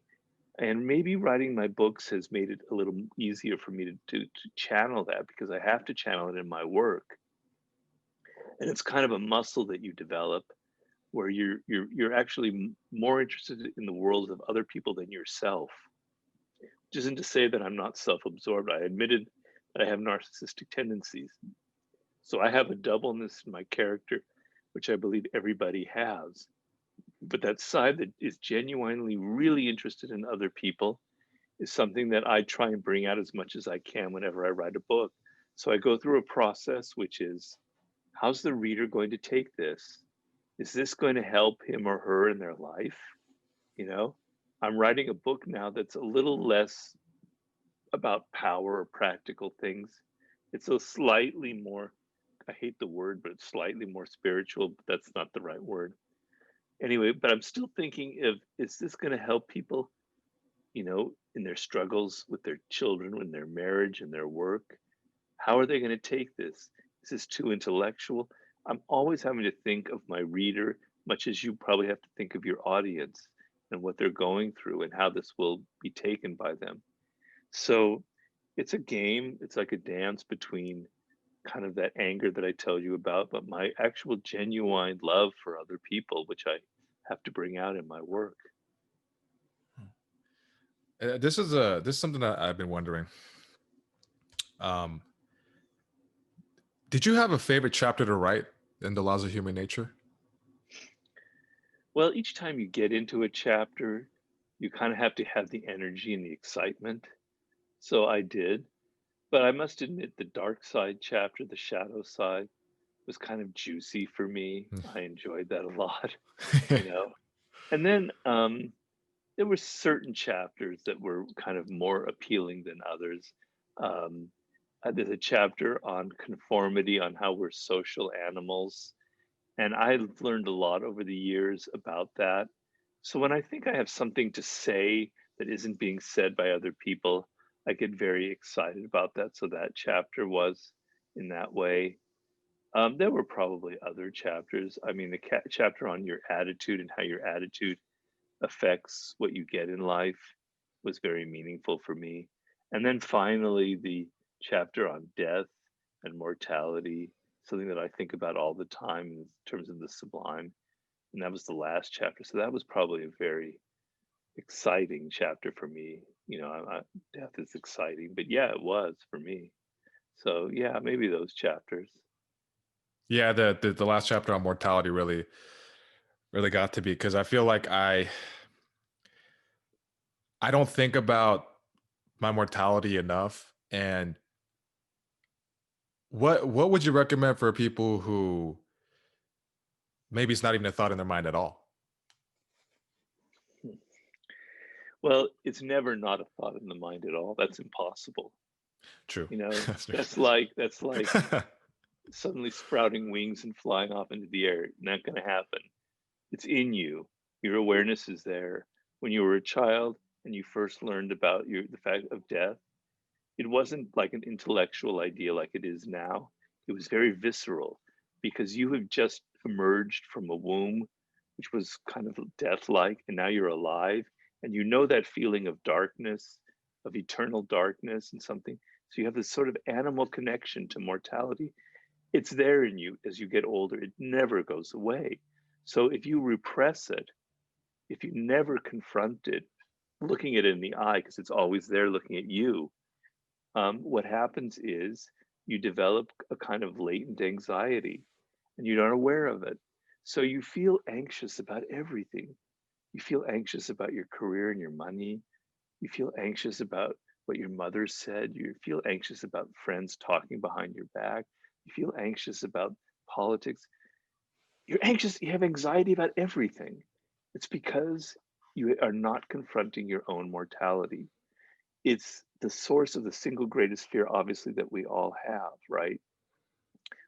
and maybe writing my books has made it a little easier for me to channel that because I have to channel it in my work. And it's kind of a muscle that you develop where you're actually more interested in the world of other people than yourself. Which isn't to say that I'm not self-absorbed. I admitted that I have narcissistic tendencies. So I have a doubleness in my character, which I believe everybody has. But that side that is genuinely really interested in other people is something that I try and bring out as much as I can whenever I write a book. So I go through a process which is, how's the reader going to take this? Is this going to help him or her in their life? You know, I'm writing a book now that's a little less about power or practical things. It's a slightly more, I hate the word, but it's slightly more spiritual, but that's not the right word. Anyway, but I'm still thinking of, is this going to help people, in their struggles with their children, in their marriage, and their work? How are they going to take this? Is this too intellectual? I'm always having to think of my reader, much as you probably have to think of your audience and what they're going through and how this will be taken by them. So it's a game, it's like a dance between kind of that anger that I tell you about, but my actual genuine love for other people, which I have to bring out in my work. This is something that I've been wondering. Um, did you have a favorite chapter to write in the Laws of Human Nature? Well, each time you get into a chapter, you kind of have to have the energy and the excitement. So I did. But I must admit, the dark side chapter, the shadow side, was kind of juicy for me. Mm. I enjoyed that a lot, you know. And then there were certain chapters that were kind of more appealing than others. Um, there's a chapter on conformity, on how we're social animals, and I've learned a lot over the years about that. So when I think I have something to say that isn't being said by other people, I get very excited about that. So that chapter was in that way. There were probably other chapters. I mean, the chapter on your attitude and how your attitude affects what you get in life was very meaningful for me. And then finally, the chapter on death and mortality, something that I think about all the time in terms of the sublime. And that was the last chapter. So that was probably a very exciting chapter for me. Death is exciting, but yeah, it was for me. So yeah, maybe those chapters. Yeah, the last chapter on mortality really got to be, because I feel like I don't think about my mortality enough. And what would you recommend for people who maybe it's not even a thought in their mind at all? Hmm. Well, it's never not a thought in the mind at all. That's impossible. True. You know, That's true. that's like suddenly sprouting wings and flying off into the air. Not going to happen. It's in you. Your awareness is there. When you were a child and you first learned about the fact of death, it wasn't like an intellectual idea like it is now. It was very visceral because you have just emerged from a womb, which was kind of death-like, and now you're alive, and you know that feeling of darkness, of eternal darkness and something. So you have this sort of animal connection to mortality. It's there in you as you get older. It never goes away. So if you repress it, if you never confront it, looking it in the eye, because it's always there looking at you, what happens is you develop a kind of latent anxiety and you're not aware of it. So you feel anxious about everything. You feel anxious about your career and your money. You feel anxious about what your mother said. You feel anxious about friends talking behind your back. You feel anxious about politics. You're anxious, you have anxiety about everything. It's because you are not confronting your own mortality. It's the source of the single greatest fear, obviously, that we all have, right?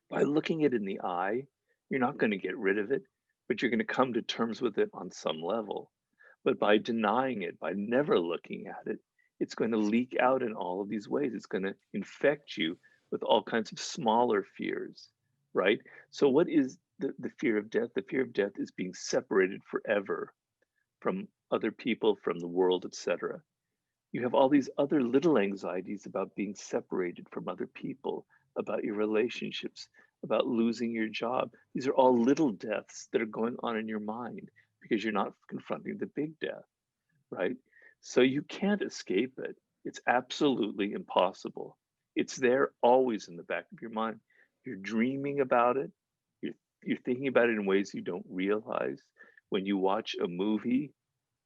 By looking it in the eye, you're not going to get rid of it, but you're going to come to terms with it on some level. But by denying it, by never looking at it, it's going to leak out in all of these ways. It's going to infect you with all kinds of smaller fears, right? So, what is the fear of death? The fear of death is being separated forever from other people, from the world, etc. You have all these other little anxieties about being separated from other people, about your relationships, about losing your job. These are all little deaths that are going on in your mind because you're not confronting the big death, right? So you can't escape it. It's absolutely impossible. It's there always in the back of your mind. You're dreaming about it. You're, you're thinking about it in ways you don't realize. When you watch a movie,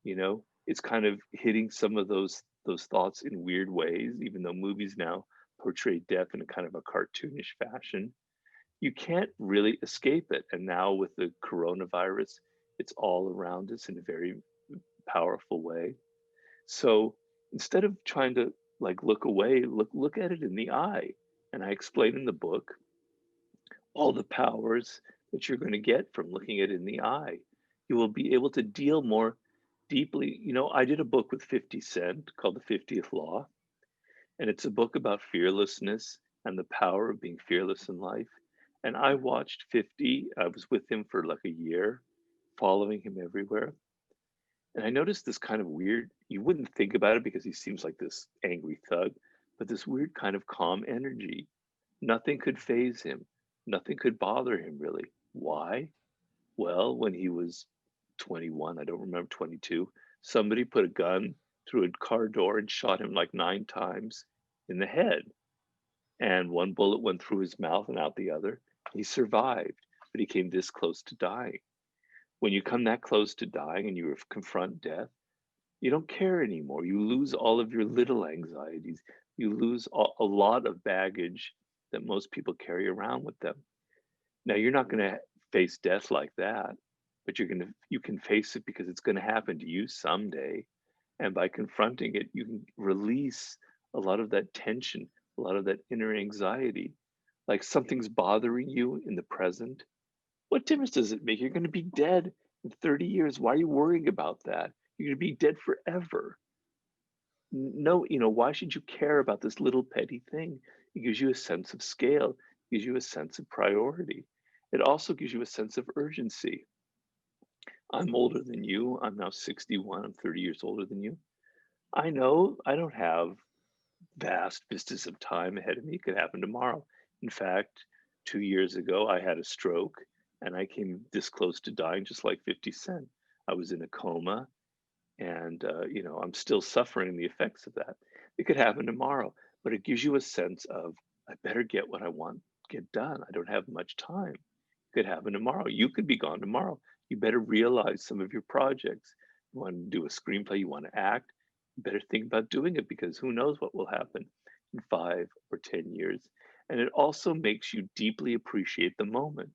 it's kind of hitting some of those thoughts in weird ways, even though movies now portray death in a kind of a cartoonish fashion. You can't really escape it. And now with the coronavirus, it's all around us in a very powerful way. So instead of trying to like look away, look at it in the eye. And I explain in the book all the powers that you're going to get from looking it in the eye. You will be able to deal more deeply. I did a book with 50 Cent called The 50th Law, and it's a book about fearlessness and the power of being fearless in life. And I watched 50, I was with him for like a year, following him everywhere. And I noticed this kind of weird, you wouldn't think about it because he seems like this angry thug, but this weird kind of calm energy. Nothing could phase him. Nothing could bother him really. Why? Well, when he was 21, I don't remember, 22, somebody put a gun through a car door and shot him like 9 times in the head. And one bullet went through his mouth and out the other. He survived, but he came this close to dying. When you come that close to dying and you confront death, you don't care anymore. You lose all of your little anxieties. You lose a lot of baggage that most people carry around with them. Now you're not going to face death like that, but you can face it because it's going to happen to you someday. And by confronting it, you can release a lot of that tension, a lot of that inner anxiety. Like something's bothering you in the present. What difference does it make? You're going to be dead in 30 years. Why are you worrying about that? You're going to be dead forever. No, why should you care about this little petty thing? It gives you a sense of scale, it gives you a sense of priority. It also gives you a sense of urgency. I'm older than you. I'm now 61. I'm 30 years older than you. I know I don't have vast vistas of time ahead of me. It could happen tomorrow. In fact, 2 years ago, I had a stroke and I came this close to dying, just like 50 Cent. I was in a coma and, I'm still suffering the effects of that. It could happen tomorrow, but it gives you a sense of, I better get what I want, get done. I don't have much time. It could happen tomorrow. You could be gone tomorrow. You better realize some of your projects. You want to do a screenplay, you want to act, you better think about doing it because who knows what will happen in 5 or 10 years. And it also makes you deeply appreciate the moment.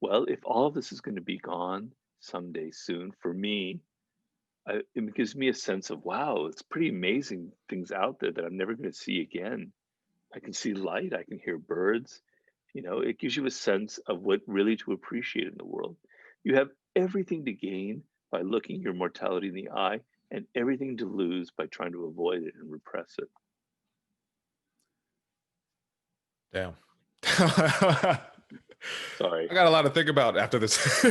Well, if all of this is going to be gone someday soon, for me, it gives me a sense of, wow, it's pretty amazing things out there that I'm never going to see again. I can see light, I can hear birds. It gives you a sense of what really to appreciate in the world. You have everything to gain by looking your mortality in the eye and everything to lose by trying to avoid it and repress it. Damn. I Sorry. got a lot to think about after this.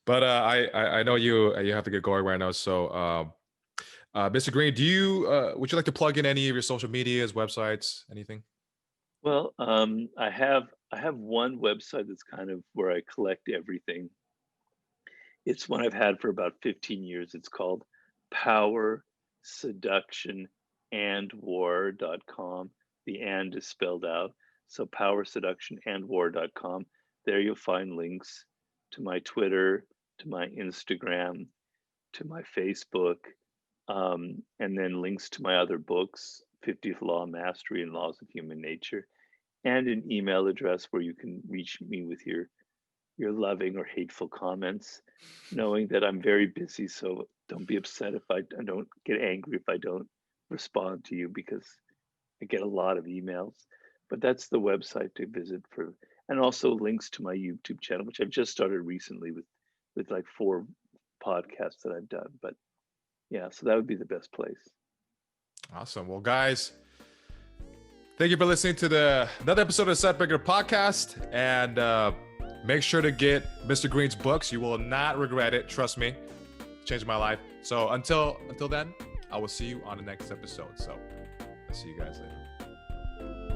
But I know you have to get going right now. So Mr. Greene, would you like to plug in any of your social medias, websites, anything? Well, I have one website that's kind of where I collect everything. It's one I've had for about 15 years. It's called Power, Seduction, and War.com. The and is spelled out. So Power, Seduction, and War.com. There you'll find links to my Twitter, to my Instagram, to my Facebook, and then links to my other books, 50th Law Mastery and Laws of Human Nature, and an email address where you can reach me with your loving or hateful comments, knowing that I'm very busy. So don't be upset if I don't get angry if I don't respond to you because I get a lot of emails. But that's the website to visit for, and also links to my YouTube channel, which I've just started recently with like 4 podcasts that I've done. But yeah, so that would be the best place. Awesome. Well, guys, thank you for listening to another episode of the Setbreaker podcast. And make sure to get Mr. Greene's books. You will not regret it. Trust me. It changed my life. So until then, I will see you on the next episode. So I'll see you guys later.